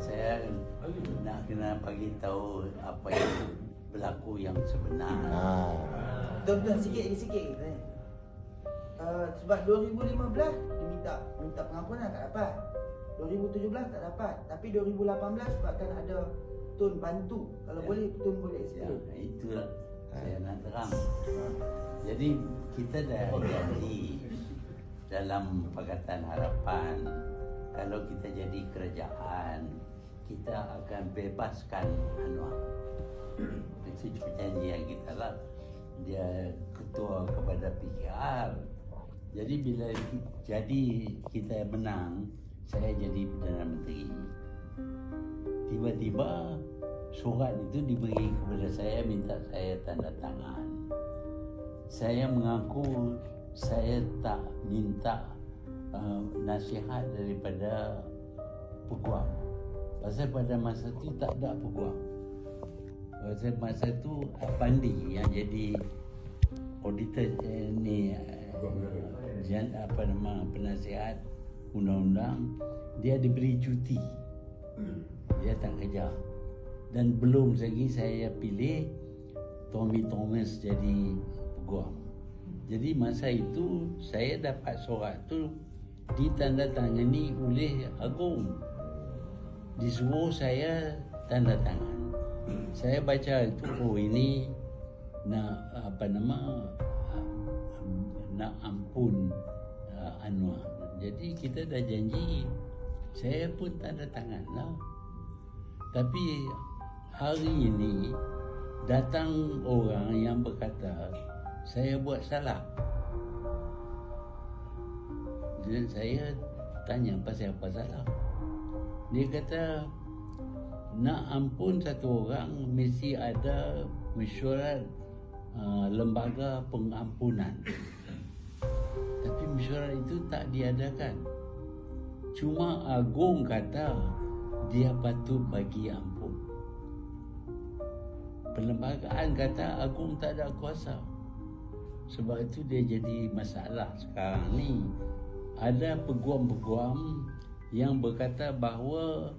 Saya nak kena bagi tahu apa yang berlaku yang sebenar. Tuan-tuan sikit. Sebab 2015 dia minta pengampunan tak dapat. 2017 tak dapat. Tapi 2018 sebabkan ada Tun bantu. Kalau boleh Tun boleh explain. Itulah saya nak terang. Jadi kita dah janji dalam Pakatan Harapan, kalau kita jadi kerajaan, kita akan bebaskan Anwar. Itu perjanjian kita lah. Dia ketua kepada PKR. Jadi bila kita menang, saya jadi Perdana Menteri. Tiba-tiba surat itu diberi kepada saya, minta saya tanda tangan. Saya mengaku saya tak minta nasihat daripada peguam. Pasal pada masa itu tak ada peguam. Pasal masa itu Pandi yang jadi auditor penasihat undang-undang, dia diberi cuti. Dia tak kerja. Dan belum lagi saya pilih Tommy Thomas jadi peguam. Jadi masa itu saya dapat surat tu ditandatangani oleh Agong. Disuruh saya tanda tangan. Saya baca itu, ini nak ampun Anwar. Jadi kita dah janji, saya pun tanda tangan lah. Tapi hari ini datang orang yang berkata saya buat salah. Dan saya tanya pasal apa salah. Dia kata nak ampun satu orang mesti ada mesyuarat lembaga pengampunan. Tapi mesyuarat itu tak diadakan. Cuma Agong kata dia patut bagi ampun. Perlembagaan kata Agong tak ada kuasa. Sebab itu dia jadi masalah sekarang ni. Ada peguam-peguam yang berkata bahawa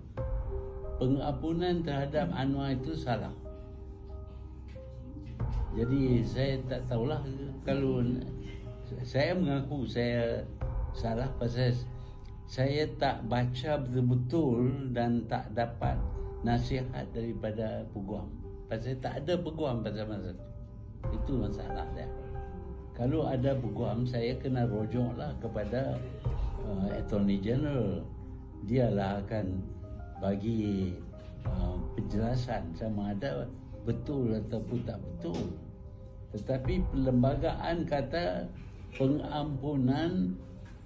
pengampunan terhadap Anwar itu salah. Jadi saya tak tahulah, kalau saya mengaku saya salah pasal saya tak baca betul-betul dan tak dapat nasihat daripada peguam. Pasal tak ada peguam pada masa itu. Itu masalah dia. Kalau ada peguam, saya kena rujuklah kepada Attorney General. Dialah akan bagi penjelasan sama ada betul ataupun tak betul. Tetapi perlembagaan kata pengampunan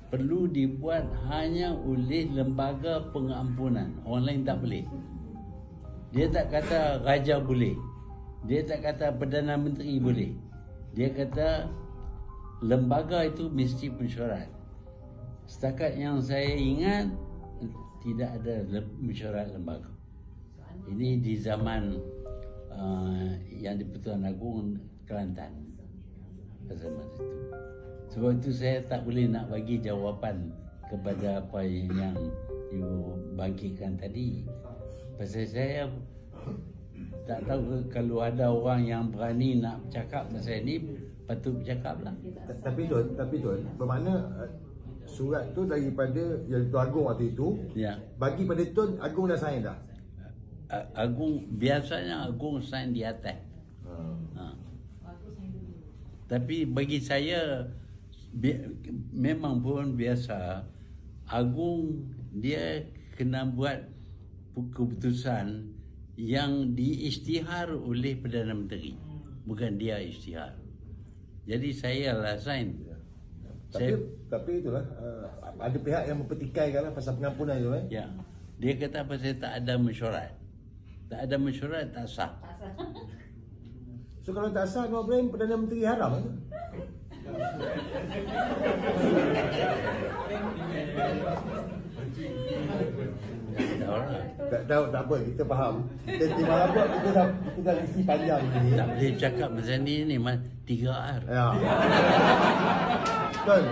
perlu dibuat hanya oleh lembaga pengampunan. Orang lain tak boleh. Dia tak kata raja boleh. Dia tak kata Perdana Menteri boleh. Dia kata lembaga itu mesti mesyuarat. Setakat yang saya ingat, tidak ada mesyuarat lembaga. Ini di zaman yang di-Pertuan Agong Kelantan. Pada masa itu. Sebab itu saya tak boleh nak bagi jawapan kepada apa yang you bangkitkan tadi. Pasal saya tak tahu, kalau ada orang yang berani nak bercakap pasal ini, patut bercakap lah. Tapi Tuan, bermakna surat tu daripada yang Tuan Agong waktu itu, ya, bagi pada Tuan, Agong dah sign dah? Agong, biasanya Agong sign di atas. Tapi bagi saya, memang pun biasa, Agong dia kena buat keputusan yang diisytihar oleh Perdana Menteri, bukan dia isytihar. Jadi saya lah sign. Tapi itulah, ada pihak yang mempertikaikan lah pasal pengampunan itu, Ya, dia kata pasal tak ada mesyuarat. Tak ada mesyuarat, tak sah. So kalau tak sah, Anwar Ibrahim Perdana Menteri haram kan? Tak apa, kita faham. Tema apa kita dah isi panjang ni. Tak boleh cakap macam ni 3R. Ya. Betul.